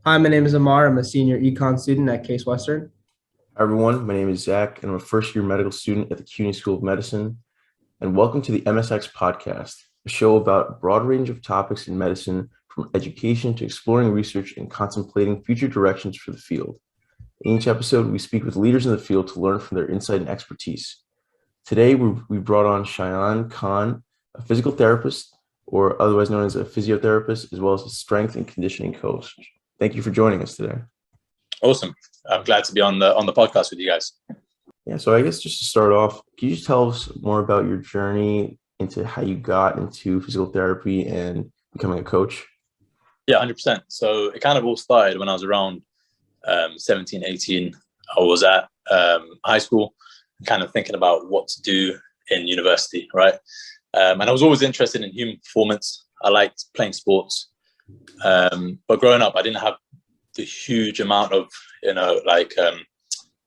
Hi, my name is Amar. I'm a senior econ student at Case Western. Hi everyone, my name is Zach, and I'm a first-year medical student at the CUNY School of Medicine. And welcome to the MSx Podcast, a show about a broad range of topics in medicine, from education to exploring research and contemplating future directions for the field. In each episode, we speak with leaders in the field to learn from their insight and expertise. Today, we brought on Shayaan Khan, a physical therapist, or otherwise known as a physiotherapist, as well as a strength and conditioning coach. Thank you for joining us today. Awesome. I'm glad to be on the podcast with you guys. Yeah, so I guess just to start off, can you just tell us more about your journey into how you got into physical therapy and becoming a coach? Yeah, 100%. So it kind of all started when I was around 17, 18. I was at high school, kind of thinking about what to do in university, right? And I was always interested in human performance. I liked playing sports. But growing up, I didn't have the huge amount of,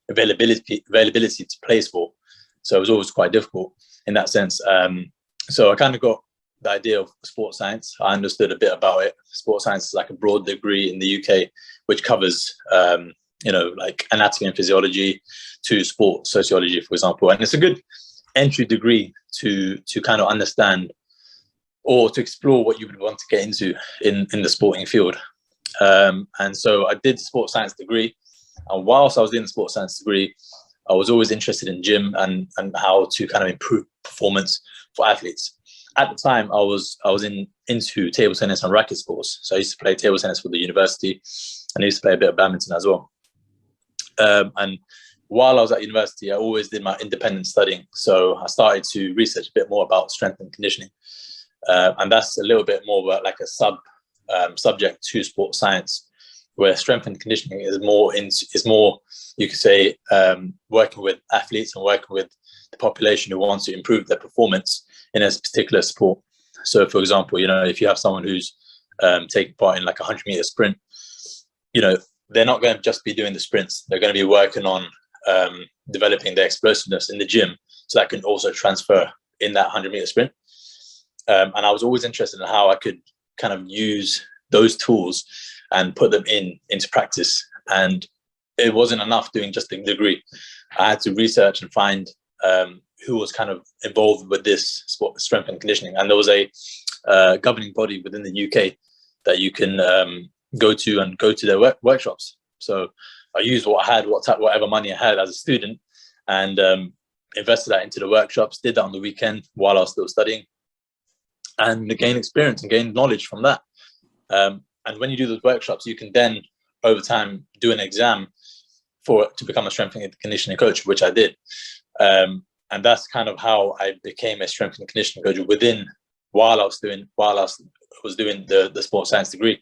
availability to play sport. So it was always quite difficult in that sense. So I kind of got the idea of sports science. I understood a bit about it. Sports science is like a broad degree in the UK, which covers, like anatomy and physiology to sport sociology, for example. And it's a good entry degree to kind of understand or to explore what you would want to get into in the sporting field. And so I did the sports science degree. And whilst I was doing the sports science degree, I was always interested in gym and how to kind of improve performance for athletes. At the time, I was into table tennis and racket sports. So I used to play table tennis for the university, and I used to play a bit of badminton as well. And while I was at university, I always did my independent studying. So I started to research a bit more about strength and conditioning. And that's a little bit more about like a subject to sports science, where strength and conditioning is more, you could say, working with athletes and working with the population who wants to improve their performance in a particular sport. So, for example, if you have someone who's taking part in like a 100-meter sprint, they're not going to just be doing the sprints. They're going to be working on developing their explosiveness in the gym, so that can also transfer in that 100-meter sprint. And I was always interested in how I could kind of use those tools and put them into practice. And it wasn't enough doing just a degree. I had to research and find who was kind of involved with this sport, strength and conditioning. And there was a governing body within the UK that you can go to their workshops. So I used what I had, whatever money I had as a student, and invested that into the workshops, did that on the weekend while I was still studying, and gain experience and gain knowledge from that. And when you do those workshops, you can then, over time, do an exam to become a strength and conditioning coach, which I did. And that's kind of how I became a strength and conditioning coach while I was doing the sports science degree.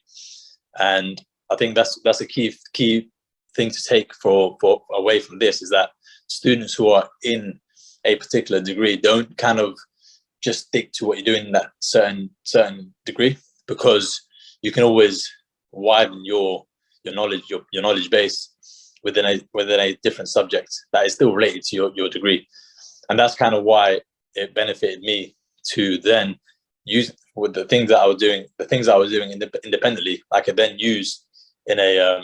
And I think that's a key thing to take for away from this, is that students who are in a particular degree don't kind of just stick to what you're doing in that certain degree, because you can always widen your knowledge base within a different subject that is still related to your degree. And that's kind of why it benefited me to then use with the things that I was doing independently. I could then use in a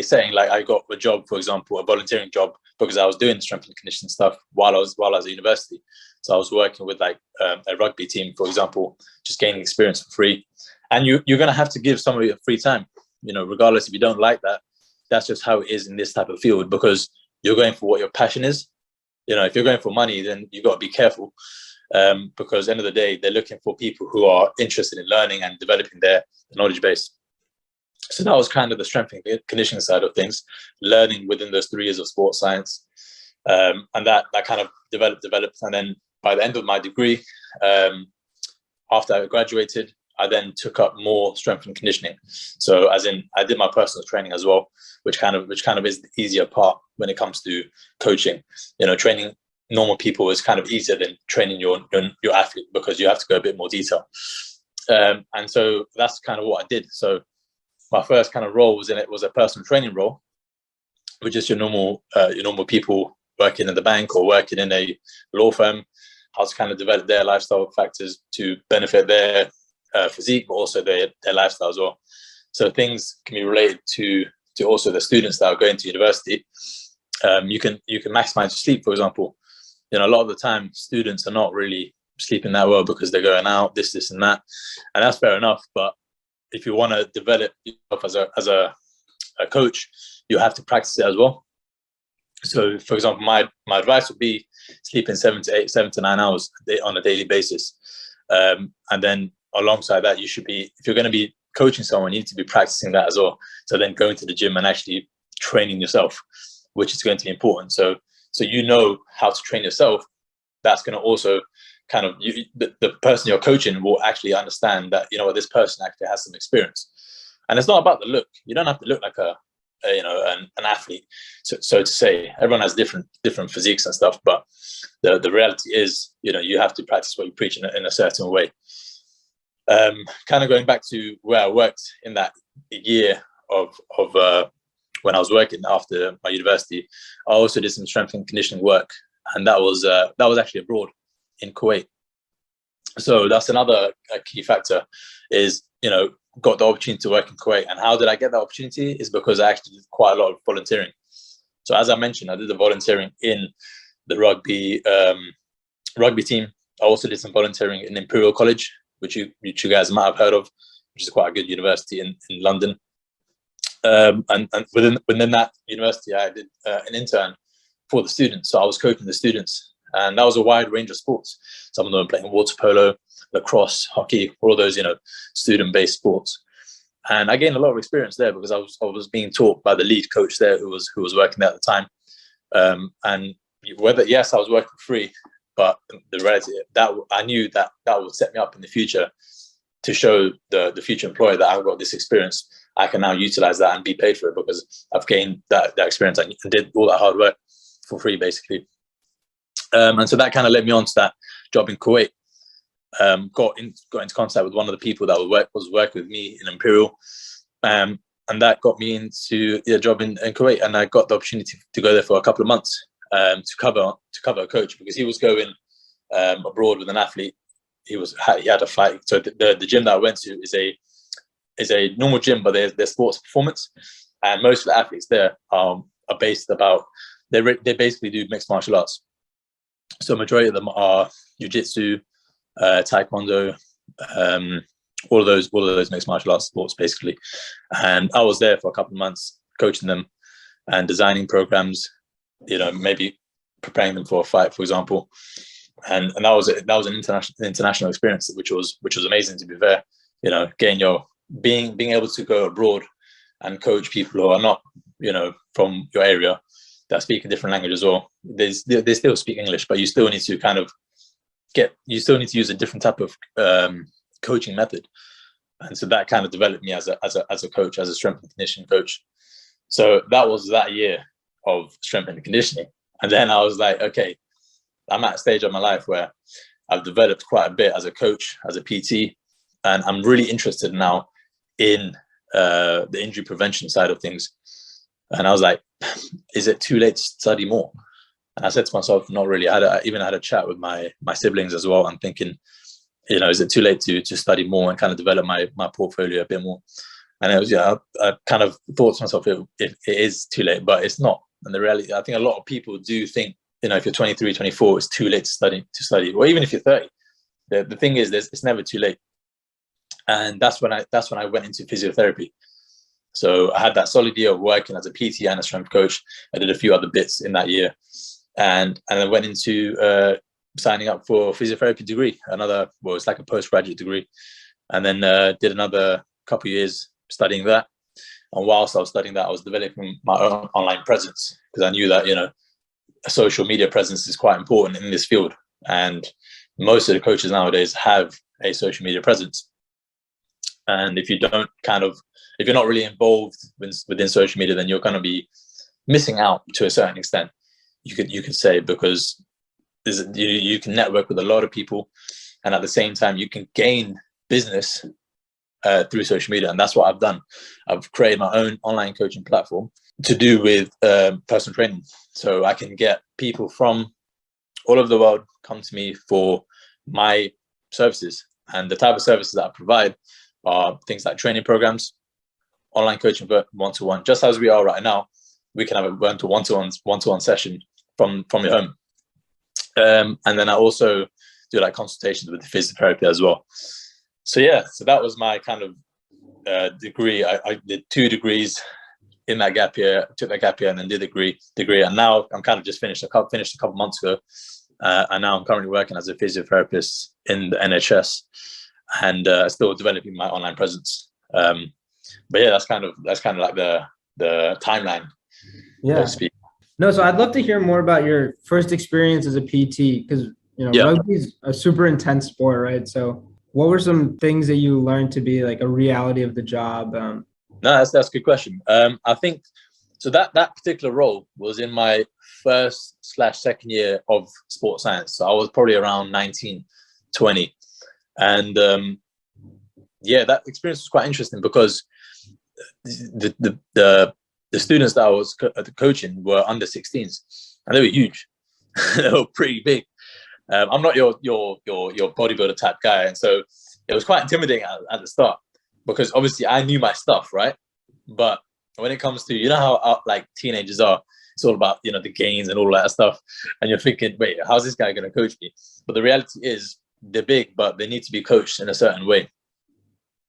setting. Like I got a job, for example, a volunteering job, because I was doing strength and conditioning stuff while I was at university. So I was working with like a rugby team, for example, just gaining experience for free. And you're going to have to give somebody a free time, regardless if you don't like that. That's just how it is in this type of field, because you're going for what your passion is. If you're going for money, then you've got to be careful, because at the end of the day, they're looking for people who are interested in learning and developing their knowledge base. So that was kind of the strength and conditioning side of things, learning within those 3 years of sports science. And that kind of developed. And then by the end of my degree, after I graduated, I then took up more strength and conditioning. So as in, I did my personal training as well, which kind of is the easier part when it comes to coaching. Training normal people is kind of easier than training your athlete, because you have to go a bit more detail. And so that's kind of what I did. So my first kind of role was a personal training role, which is your normal people working in the bank or working in a law firm. How to kind of develop their lifestyle factors to benefit their physique, but also their lifestyle as well. So things can be related to also the students that are going to university. You can maximize your sleep, for example. A lot of the time students are not really sleeping that well because they're going out, this and that, and that's fair enough. But if you want to develop yourself as a coach, you have to practice it as well. So, for example, my advice would be sleeping 7 to 9 hours on a daily basis, and then alongside that, you should be, if you're going to be coaching someone, you need to be practicing that as well. So then going to the gym and actually training yourself, which is going to be important. So how to train yourself. That's going to also kind of the person you're coaching will actually understand that this person actually has some experience. And it's not about the look. You don't have to look like an athlete, so to say. Everyone has different physiques and stuff, but the reality is, you have to practice what you preach in a certain way. Kind of going back to where I worked in that year of when I was working after my university, I also did some strength and conditioning work, and that was actually abroad in Kuwait. So that's another key factor, is got the opportunity to work in Kuwait. And how did I get that opportunity? Is because I actually did quite a lot of volunteering. So as I mentioned, I did the volunteering in the rugby team. I also did some volunteering in Imperial College, which you guys might have heard of, which is quite a good university in London. And within that university, I did an intern for the students. So I was coaching the students, and that was a wide range of sports. Some of them were playing water polo, lacrosse, hockey, all those student-based sports. And I gained a lot of experience there because I was being taught by the lead coach there, who was working there at the time. And yes, I was working for free, but the reality that I knew that would set me up in the future to show the future employer that I've got this experience. I can now utilize that and be paid for it because I've gained that experience and did all that hard work for free, basically. And so that kind of led me on to that job in Kuwait. Got into contact with one of the people that was working with me in Imperial, and that got me into a job in Kuwait. And I got the opportunity to go there for a couple of months to cover a coach, because he was going abroad with an athlete. He had a flight. So the gym that I went to is a normal gym, but there's sports performance, and most of the athletes there are based about they basically do mixed martial arts. So majority of them are jiu-jitsu, taekwondo, all of those mixed martial arts sports, basically. And I was there for a couple of months coaching them and designing programs, maybe preparing them for a fight, for example. And that was an international experience, which was amazing, to be fair. Being able to go abroad and coach people who are not, from your area, that speak a different language as well. They still speak English, but you still need to use a different type of coaching method. And so that kind of developed me as a coach, as a strength and conditioning coach. So that was that year of strength and conditioning. And then I was like, okay, I'm at a stage of my life where I've developed quite a bit as a coach, as a PT, and I'm really interested now in the injury prevention side of things. And I was like, is it too late to study more? And I said to myself, not really. I even had a chat with my siblings as well. I'm thinking, is it too late to study more and kind of develop my portfolio a bit more? And it was, I kind of thought to myself, it is too late, but it's not. And the reality, I think a lot of people do think, if you're 23, 24, it's too late to study. Or even if you're 30, the thing is, it's never too late. And that's when I went into physiotherapy. So I had that solid year of working as a PT and a strength coach. I did a few other bits in that year, and I went into signing up for a physiotherapy degree. It's like a postgraduate degree, and then did another couple of years studying that. And whilst I was studying that, I was developing my own online presence, because I knew that a social media presence is quite important in this field, and most of the coaches nowadays have a social media presence. And if you're not really involved within social media, then you're going to be missing out to a certain extent. You could say, because you can network with a lot of people, and at the same time you can gain business through social media. And that's what I've done. I've created my own online coaching platform to do with personal training. So I can get people from all over the world come to me for my services. And the type of services that I provide are things like training programs, online coaching one-to-one, just as we are right now. We can have a one-to-one session from your home. And then I also do like consultations with the physiotherapy as well. So that was my kind of degree. I did 2 degrees in that gap year, took that gap year and then did the degree. And now I'm kind of just finished a couple months ago. And now I'm currently working as a physiotherapist in the NHS and still developing my online presence. But yeah, that's kind of like the timeline, so to speak. No, so I'd love to hear more about your first experience as a PT, because rugby is a super intense sport, right? So what were some things that you learned to be like a reality of the job? No, that's a good question. I think so that particular role was in my first/second year of sports science. So I was probably around 19, 20. And that experience was quite interesting because the students that I was coaching were under 16s, and they were huge. They were pretty big. I'm not your bodybuilder type guy, and so it was quite intimidating at the start because obviously I knew my stuff, right? But when it comes to how like teenagers are, it's all about the gains and all that stuff, and you're thinking, wait, how's this guy going to coach me? But the reality is they're big, but they need to be coached in a certain way.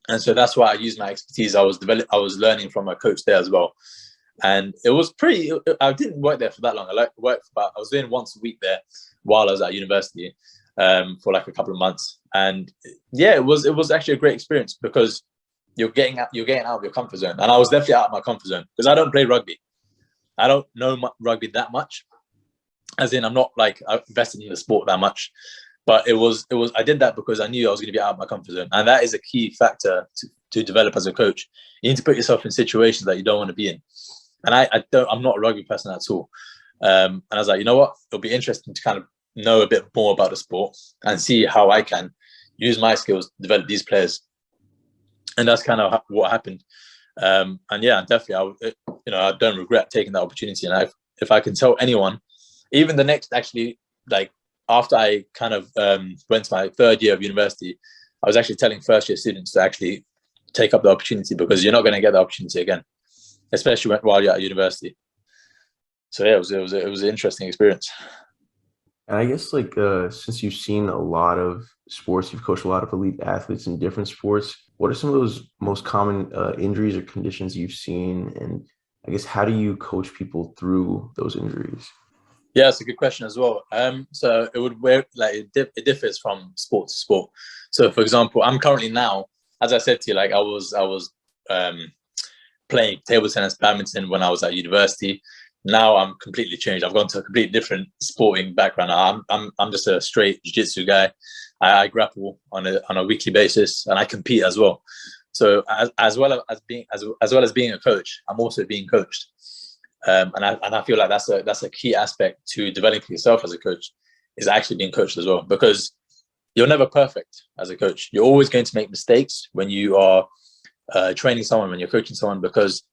And so that's why I used my expertise. I was learning from a coach there as well. And it was I didn't work there for that long. I was doing once a week there while I was at university for like a couple of months. And it was actually a great experience because you're getting out of your comfort zone. And I was definitely out of my comfort zone because I don't play rugby. I don't know rugby that much, as in I'm not like invested in the sport that much. But I did that because I knew I was going to be out of my comfort zone. And that is a key factor to develop as a coach. You need to put yourself in situations that you don't want to be in. And I'm not a rugby person at all. And I was like, you know what? It'll be interesting to kind of know a bit more about the sport and see how I can use my skills to develop these players. And that's kind of what happened. And yeah, definitely, I don't regret taking that opportunity. And if I can tell anyone, even the next, actually, like after I kind of went to my 3rd year of university, I was actually telling first year students to actually take up the opportunity because you're not going to get the opportunity again, especially while you're at university. So yeah, it was an interesting experience. And I guess like since you've seen a lot of sports, you've coached a lot of elite athletes in different sports. What are some of those most common injuries or conditions you've seen? And I guess how do you coach people through those injuries? Yeah, it's a good question as well. So it differs from sport to sport. So for example, I'm currently now, as I said to you, like I was playing table tennis, badminton when I was at university. Now I'm completely changed. I've gone to a completely different sporting background. I'm just a straight jiu-jitsu guy. I grapple on a weekly basis, and I compete as well. So as well as being a coach, I'm also being coached. And I feel like that's a key aspect to developing yourself as a coach, is actually being coached as well, because you're never perfect as a coach. You're always going to make mistakes when you are training someone, when you're coaching someone, because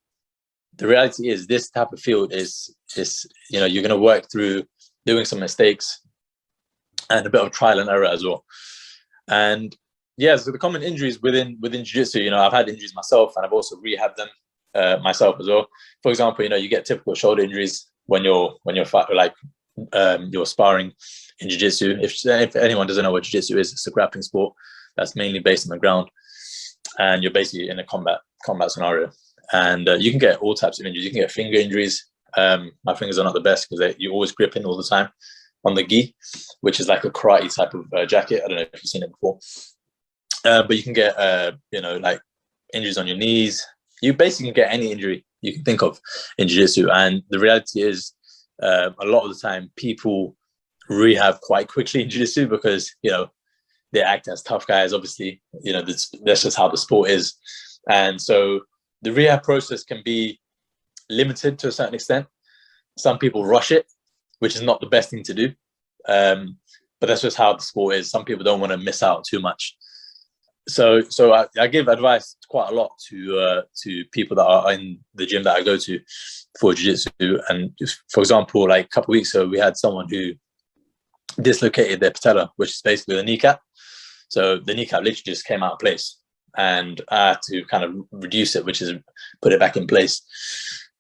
the reality is this type of field is you're going to work through doing some mistakes and a bit of trial and error as well. And yeah, so the common injuries within jiu-jitsu, I've had injuries myself, and I've also rehabbed them myself as well. For example, you get typical shoulder injuries when you're sparring in jiu-jitsu. If anyone doesn't know what jiu-jitsu is, it's a grappling sport that's mainly based on the ground, and you're basically in a combat scenario. And you can get all types of injuries. You can get finger injuries. My fingers are not the best because you're always gripping all the time on the gi, which is like a karate type of jacket. I don't know if you've seen it before. But you can get, like injuries on your knees. You basically can get any injury you can think of in jiu-jitsu. And the reality is, a lot of the time, people rehab quite quickly in jiu-jitsu because, they act as tough guys. Obviously, that's just how the sport is. And so the rehab process can be limited to a certain extent. Some people rush it, which is not the best thing to do. But that's just how the sport is. Some people don't want to miss out too much. So I give advice quite a lot to people that are in the gym that I go to for jiu-jitsu. And for example, like a couple of weeks ago, we had someone who dislocated their patella, which is basically the kneecap. So the kneecap literally just came out of place. and I had to kind of reduce it, which is put it back in place,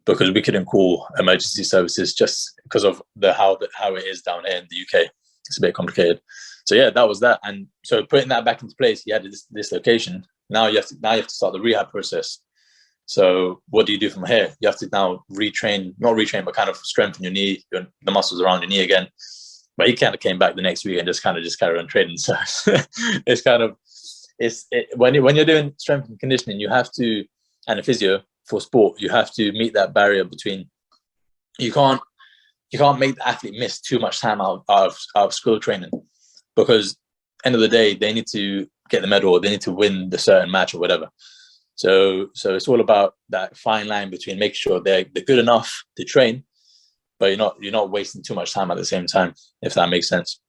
because we couldn't call emergency services just because of how it is down here in the UK. It's a bit complicated. So yeah, that was that. And so putting that back into place, he had this dislocation. Now you have to start the rehab process. So what do you do from here? You have to now not retrain, but kind of strengthen your knee, the muscles around your knee again. But he kind of came back the next week and just carried on training. So when you're doing strength and conditioning, you have to, and a physio for sport, you have to meet that barrier between, you can't make the athlete miss too much time out of skill training, because end of the day, they need to get the medal, or they need to win the certain match or whatever. So it's all about that fine line between making sure they're good enough to train, but you're not wasting too much time at the same time, if that makes sense.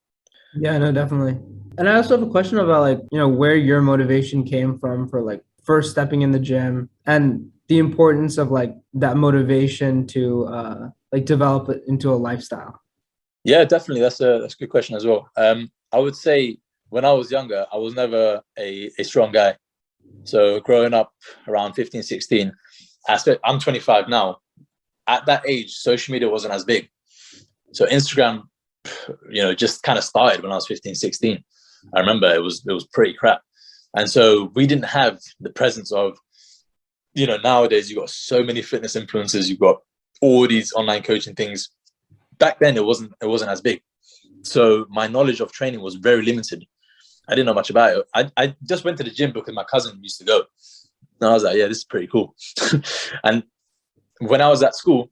Yeah, no, definitely. And I also have a question about, like, where your motivation came from for, like, first stepping in the gym, and the importance of, like, that motivation to develop it into a lifestyle. Yeah, definitely. That's a good question as well. I would say when I was younger, I was never a strong guy. So growing up around 15, 16, I'm 25 now. At that age, social media wasn't as big. So Instagram, just kind of started when I was 15, 16. I remember it was pretty crap. And so we didn't have the presence of, nowadays you've got so many fitness influencers, you've got all these online coaching things. Back then it wasn't as big. So my knowledge of training was very limited. I didn't know much about it. I just went to the gym because my cousin used to go. And I was like, yeah, this is pretty cool. And when I was at school,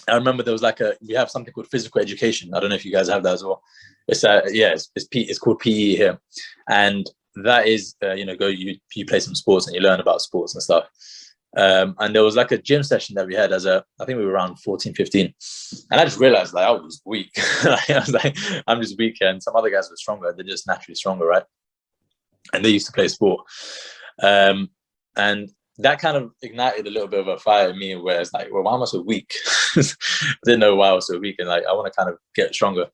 I remember there was we have something called physical education. I don't know if you guys have that as well. It's called PE here. And that is, you play some sports and you learn about sports and stuff. And there was a gym session that we had I think we were around 14, 15. And I just realized I was weak. I was like, I'm just weak. And some other guys were stronger. They're just naturally stronger, right? And they used to play sport. And that kind of ignited a little bit of a fire in me, where it's like, well, why am I so weak? I didn't know why I was so weak. And I want to kind of get stronger.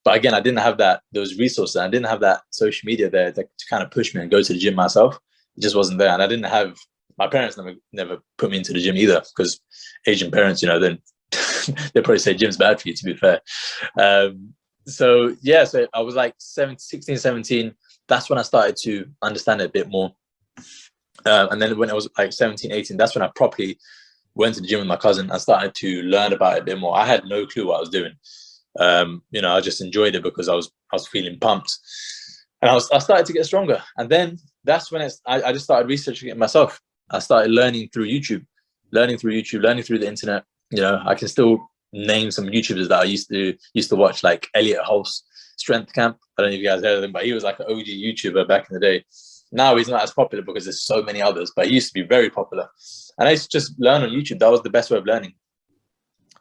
But again, I didn't have those resources. I didn't have that social media there to kind of push me and go to the gym myself. It just wasn't there. And I didn't have, my parents never put me into the gym either, because Asian parents, then they probably say gym's bad for you, to be fair. So I was like 16, 17. That's when I started to understand it a bit more. And then when I was like 17, 18, that's when I properly went to the gym with my cousin and started to learn about it a bit more. I had no clue what I was doing. I just enjoyed it because I was feeling pumped. And I started to get stronger. And then that's when I just started researching it myself. I started learning through YouTube, learning through the internet. I can still name some YouTubers that I used to watch, like Elliot Hulse, Strength Camp. I don't know if you guys heard of him, but he was like an OG YouTuber back in the day. Now he's not as popular because there's so many others, but he used to be very popular. And I used to just learn on YouTube. That was the best way of learning.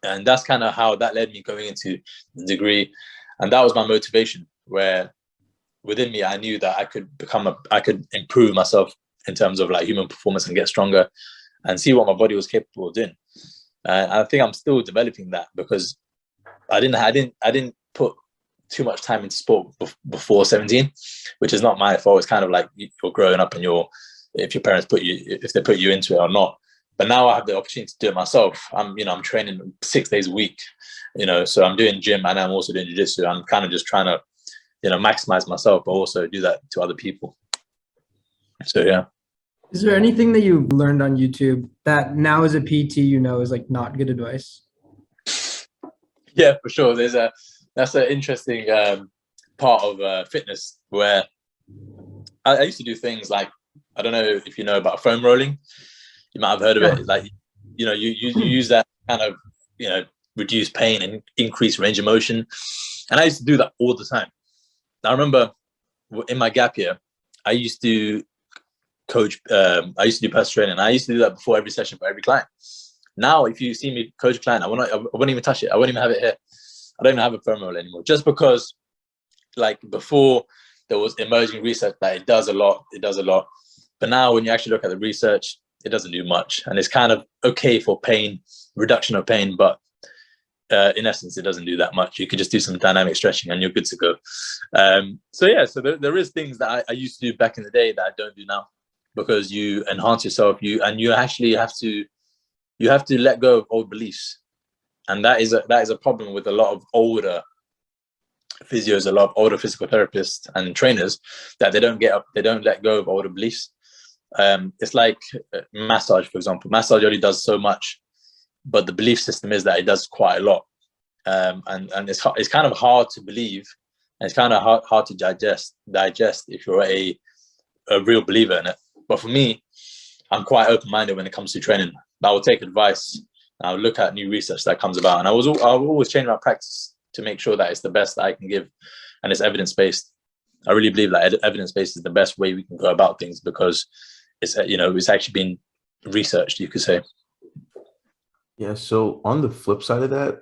And that's kind of how that led me going into the degree. And that was my motivation, where within me, I knew that I could improve myself in terms of like human performance and get stronger and see what my body was capable of doing. And I think I'm still developing that, because I didn't put too much time into sport before 17, which is not my fault. It's kind of like you're growing up and if your parents put you into it or not. But now I have the opportunity to do it myself. I'm training 6 days a week, so I'm doing gym and I'm also doing jiu-jitsu. I'm kind of just trying to, maximize myself, but also do that to other people. So, yeah. Is there anything that you learned on YouTube that now as a PT, is like not good advice? Yeah, for sure. That's an interesting part of fitness, where I used to do things like, I don't know if you know about foam rolling. You might have heard of it. Like, you use that kind of, reduce pain and increase range of motion. And I used to do that all the time. I remember in my gap year, I used to coach, I used to do personal training. And I used to do that before every session for every client. Now, if you see me coach a client, I wouldn't even touch it. I wouldn't even have it here. I don't even have a foam roll anymore, just because, like, before there was emerging research that it does a lot. But now when you actually look at the research, it doesn't do much. And it's kind of okay for pain, reduction of pain, but in essence, it doesn't do that much. You could just do some dynamic stretching and you're good to go. So there is things that I used to do back in the day that I don't do now. because you enhance yourself. You actually have to let go of old beliefs, and that is a problem with a lot of older physios, a lot of older physical therapists and trainers, that they don't let go of older beliefs. It's like massage, for example. Massage only does so much, but the belief system is that it does quite a lot. And it's kind of hard to believe, and it's kind of hard to digest if you're a real believer in it. But for me, I'm quite open-minded when it comes to training. I will take advice, and I'll look at new research that comes about, and I'll always change my practice to make sure that it's the best that I can give, and it's evidence-based. I really believe that evidence-based is the best way we can go about things, because it's actually been researched, you could say. Yeah. So on the flip side of that,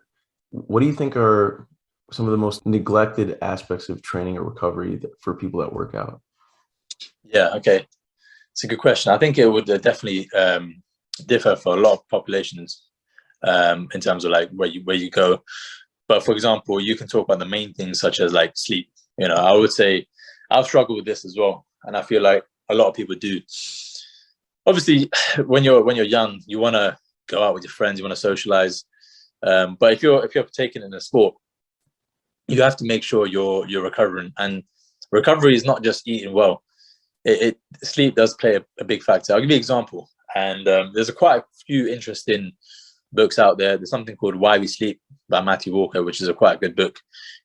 what do you think are some of the most neglected aspects of training or recovery for people that work out? Yeah. Okay. It's a good question. I think it would definitely differ for a lot of populations in terms of like where you go. But for example, you can talk about the main things such as like sleep. I would say I've struggled with this as well, and I feel like a lot of people do. Obviously, when you're young, you want to go out with your friends, you want to socialize. But if you're taking in a sport, you have to make sure you're recovering, and recovery is not just eating well. Sleep does play a big factor. I'll give you an example, and there's quite a few interesting books out there. There's something called Why We Sleep by Matthew Walker, which is a quite good book.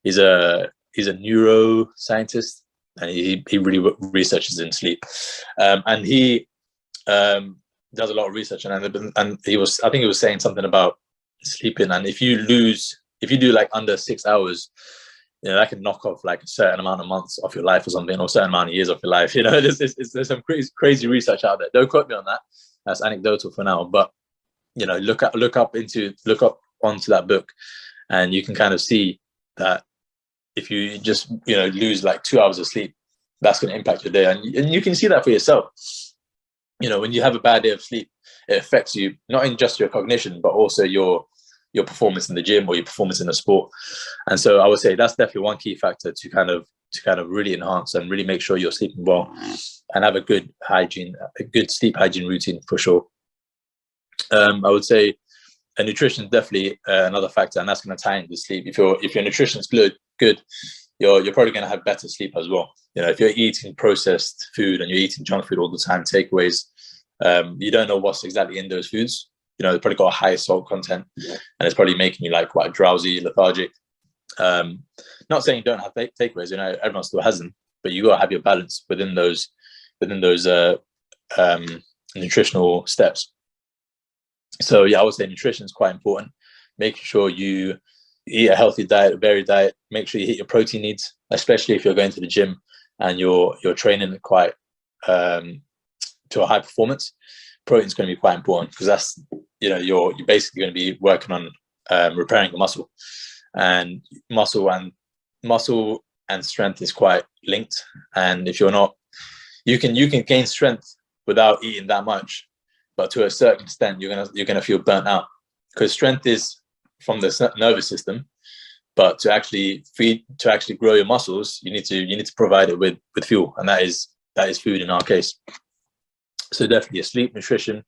He's a neuroscientist, and he really researches in sleep, and he does a lot of research, and I think he was saying something about sleeping, and if you do like under 6 hours, that can knock off like a certain amount of months off your life or something, or a certain amount of years off your life. There's some crazy research out there. Don't quote me on that. That's anecdotal for now, but look up onto that book, and you can kind of see that if you just lose like 2 hours of sleep, that's going to impact your day, and you can see that for yourself. When you have a bad day of sleep, it affects you not in just your cognition, but also your performance in the gym or your performance in the sport. And so I would say that's definitely one key factor to kind of really enhance and really make sure you're sleeping well and have a good sleep hygiene routine for sure. I would say nutrition is definitely another factor, and that's going to tie into sleep. If your nutrition is good, you're probably going to have better sleep as well. If you're eating processed food and you're eating junk food all the time, takeaways, you don't know what's exactly in those foods. They've probably got a high salt content, and it's probably making you like quite drowsy, lethargic. Not saying you don't have takeaways. Everyone still has them, but you got to have your balance within those nutritional steps. So yeah, I would say nutrition is quite important. Making sure you eat a healthy diet, a varied diet. Make sure you hit your protein needs, especially if you're going to the gym and you're training quite to a high performance. Protein is going to be quite important, because that's you're basically going to be working on repairing the muscle, and muscle and strength is quite linked. And if you're not, you can gain strength without eating that much, but to a certain extent you're gonna feel burnt out, because strength is from the nervous system, but to actually grow your muscles, you need to provide it with fuel, and that is food in our case. So definitely sleep, nutrition,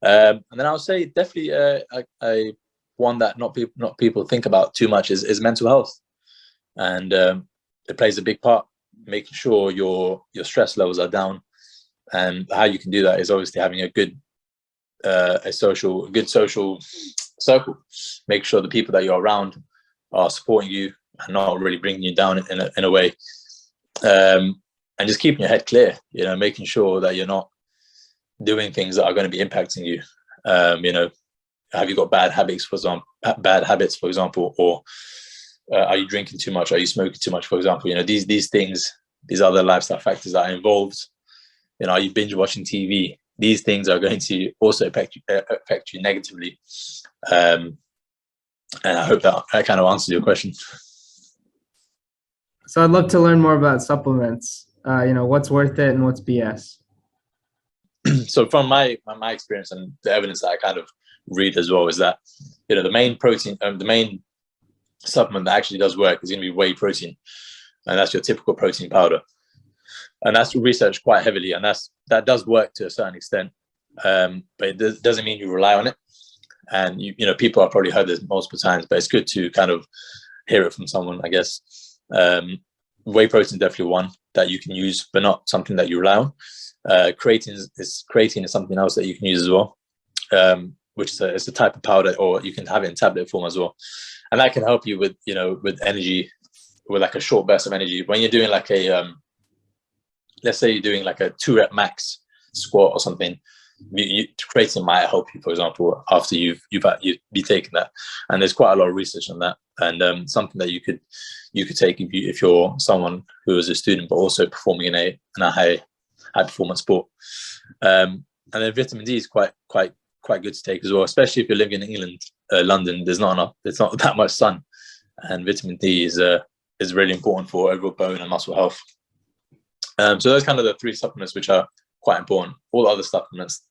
and then I would say definitely a one that not people think about too much is mental health, and it plays a big part. Making sure your stress levels are down, and how you can do that is obviously having a good social circle. Make sure the people that you're around are supporting you and not really bringing you down in a way, and just keeping your head clear. Making sure that you're not doing things that are going to be impacting you. Have you got bad habits, for example, or are you drinking too much? Are you smoking too much, for example? These things, these other lifestyle factors that are involved. Are you binge watching TV? These things are going to also affect you negatively. And I hope that kind of answers your question. So I'd love to learn more about supplements. What's worth it and what's BS? So from my experience and the evidence that I kind of read as well is that the main protein, the main supplement that actually does work is going to be whey protein, and that's your typical protein powder. and that's researched quite heavily, and that does work to a certain extent, but it doesn't mean you rely on it. And you know, people have probably heard this multiple times, but it's good to kind of hear it from someone, I guess. Whey protein is definitely one that you can use, but not something that you rely on. Creatine is something else that you can use as well, which is it's a type of powder, or you can have it in tablet form as well, and that can help you with, you know, with energy, with like a short burst of energy when you're doing like a let's say you're doing like a 2-rep max squat or something. Creatine might help you, for example, after you've be taking that, and there's quite a lot of research on that, and something that you could take if you're someone who is a student but also performing in a high performance sport. And then vitamin D is quite good to take as well, especially if you're living in England, London. There's not that much sun, and vitamin D is really important for overall bone and muscle health. So those kind of the 3 supplements which are quite important. All the other supplements,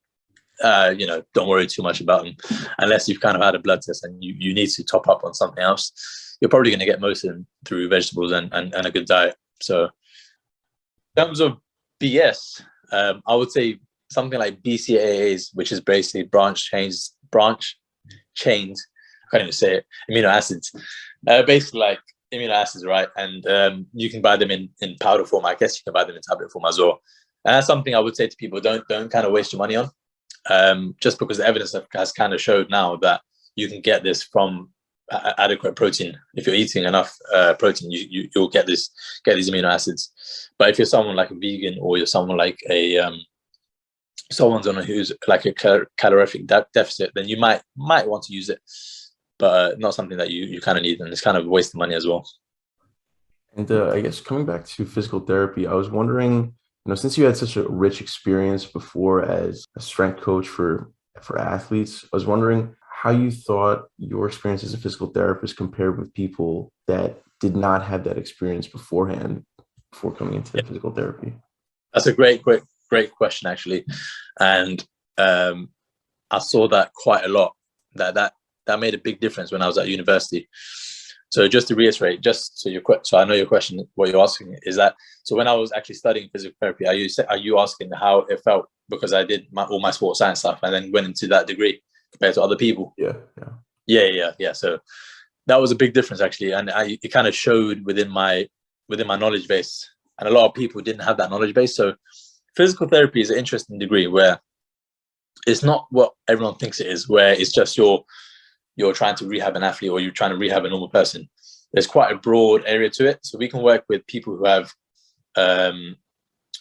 you know, don't worry too much about them unless you've kind of had a blood test and you need to top up on something else. You're probably going to get most of them through vegetables and a good diet. So in terms of BS, I would say something like BCAAs, which is basically branch chains, I can't even say it, amino acids, basically like amino acids, right? And you can buy them in powder form. I guess you can buy them in tablet form as well. And that's something I would say to people, don't kind of waste your money on, just because the evidence has kind of showed now that you can get this from adequate protein. If you're eating enough protein, you'll get these amino acids. But if you're someone like a vegan, or you're someone like who's like a calorific deficit, then you might want to use it, but not something that you kind of need, and it's kind of a waste of money as well. And I guess coming back to physical therapy, I was wondering, you know, since you had such a rich experience before as a strength coach for athletes, I was wondering how you thought your experience as a physical therapist compared with people that did not have that experience beforehand, before coming into physical therapy. That's a great question, actually. And I saw that quite a lot, that made a big difference when I was at university. So just to reiterate, so I know your question, what you're asking is that, so when I was actually studying physical therapy, are you asking how it felt? Because I did all my sports science stuff and then went into that degree compared to other people. Yeah. So that was a big difference, actually. And it kind of showed within my knowledge base. And a lot of people didn't have that knowledge base. So physical therapy is an interesting degree where it's not what everyone thinks it is, where it's just you're trying to rehab an athlete or you're trying to rehab a normal person. There's quite a broad area to it. So we can work with people who have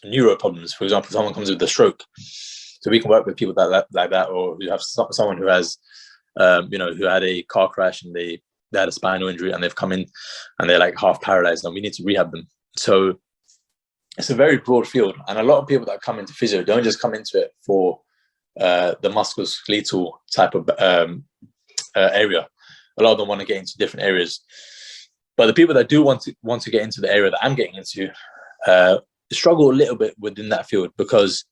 neuro problems. For example, someone comes with a stroke. So we can work with people like that, or you have someone who has, who had a car crash and they had a spinal injury and they've come in and they're like half paralyzed and we need to rehab them. So it's a very broad field. And a lot of people that come into physio don't just come into it for the musculoskeletal type of area. A lot of them want to get into different areas, but the people that do want to get into the area that I'm getting into struggle a little bit within that field because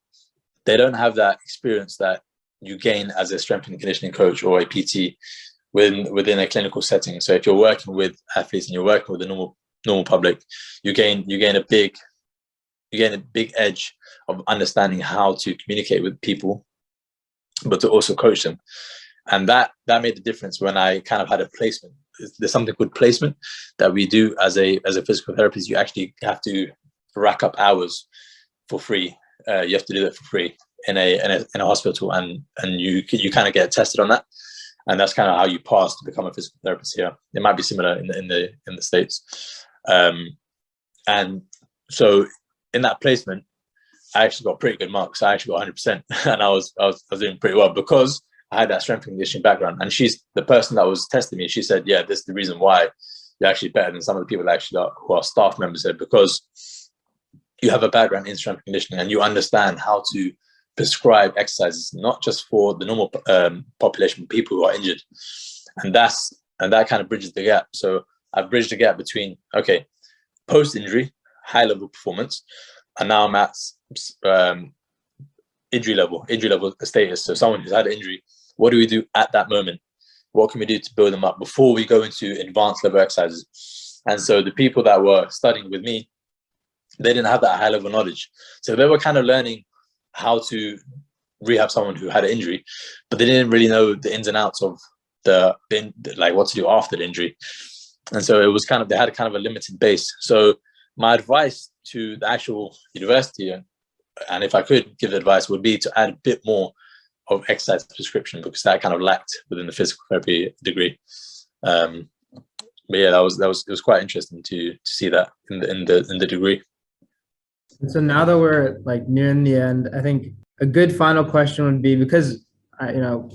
they don't have that experience that you gain as a strength and conditioning coach or a PT within a clinical setting. So if you're working with athletes and you're working with the normal public, you gain a big edge of understanding how to communicate with people, but to also coach them. And that made the difference when I kind of had a placement. There's something called placement that we do as a physical therapist. You actually have to rack up hours for free. You have to do that for free in a hospital, and you kind of get tested on that, and that's kind of how you pass to become a physical therapist here. It might be similar in the States, and so in that placement, I actually got pretty good marks. I actually got 100%, and I was doing pretty well because I had that strength and conditioning background. And she's the person that was testing me. She said, "Yeah, this is the reason why you're actually better than some of the people that who are staff members here, because you have a background in strength and conditioning and you understand how to prescribe exercises, not just for the normal population, but people who are injured." And that kind of bridges the gap. So I've bridged the gap between, okay, post-injury, high-level performance, and now I'm at injury level status. So someone who's had an injury, what do we do at that moment? What can we do to build them up before we go into advanced level exercises? And so the people that were studying with me, they didn't have that high level knowledge. So they were kind of learning how to rehab someone who had an injury, but they didn't really know the ins and outs of like what to do after the injury. And so it was kind of, they had kind of a limited base. So my advice to the actual university, and if I could give advice, would be to add a bit more of exercise prescription, because that kind of lacked within the physical therapy degree. But yeah, it was quite interesting to see that in the degree. And so now that we're like nearing the end, I think a good final question would be, because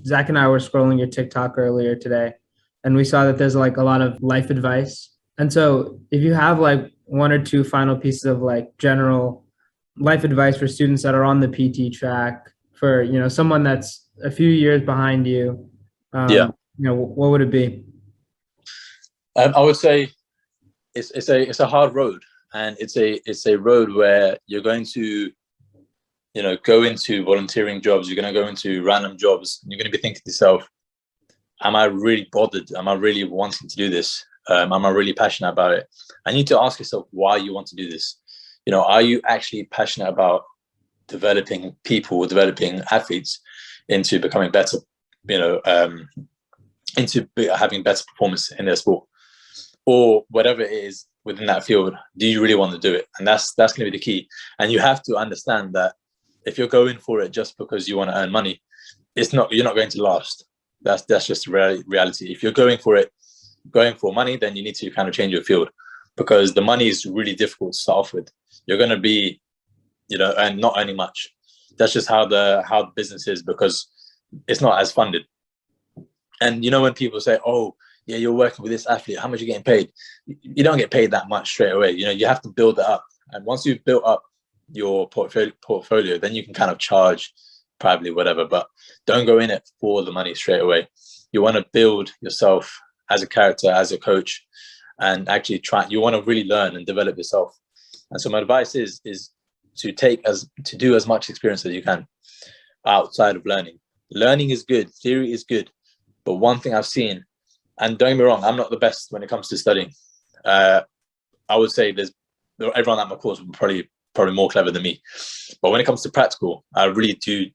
Zach and I were scrolling your TikTok earlier today, and we saw that there's like a lot of life advice. And so if you have like one or two final pieces of like general life advice for students that are on the PT track, for, someone that's a few years behind you, what would it be? I would say it's a hard road, and it's a road where you're going to, go into volunteering jobs. You're going to go into random jobs. And you're going to be thinking to yourself, am I really bothered? Am I really wanting to do this? Am I really passionate about it? I need to ask yourself why you want to do this. Are you actually passionate about developing people, developing athletes into becoming better, into having better performance in their sport, or whatever it is within that field? Do you really want to do it? And that's going to be the key. And you have to understand that if you're going for it just because you want to earn money, you're not going to last. That's just reality. If you're going for money, then you need to kind of change your field, because the money is really difficult to start off with. You're going to be, and not earning much. That's just how the business is, because it's not as funded. And when people say, "Oh, yeah, you're working with this athlete, how much are you getting paid?" You don't get paid that much straight away. You have to build that up. And once you've built up your portfolio, then you can kind of charge privately, whatever. But don't go in it for the money straight away. You want to build yourself as a character, as a coach, and actually you want to really learn and develop yourself. And so my advice is to do as much experience as you can outside of learning. Learning is good, theory is good, but one thing I've seen, and don't get me wrong, I'm not the best when it comes to studying. I would say everyone at my course would probably more clever than me. But when it comes to practical, I really do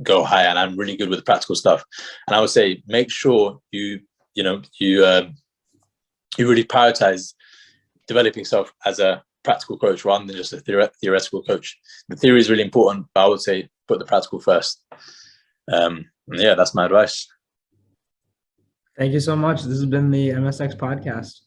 go high, and I'm really good with the practical stuff. And I would say make sure you really prioritize developing yourself as a practical coach rather than just a theoretical coach. The theory is really important, but I would say put the practical first. Yeah, that's my advice. Thank you so much. This has been the MSx Podcast.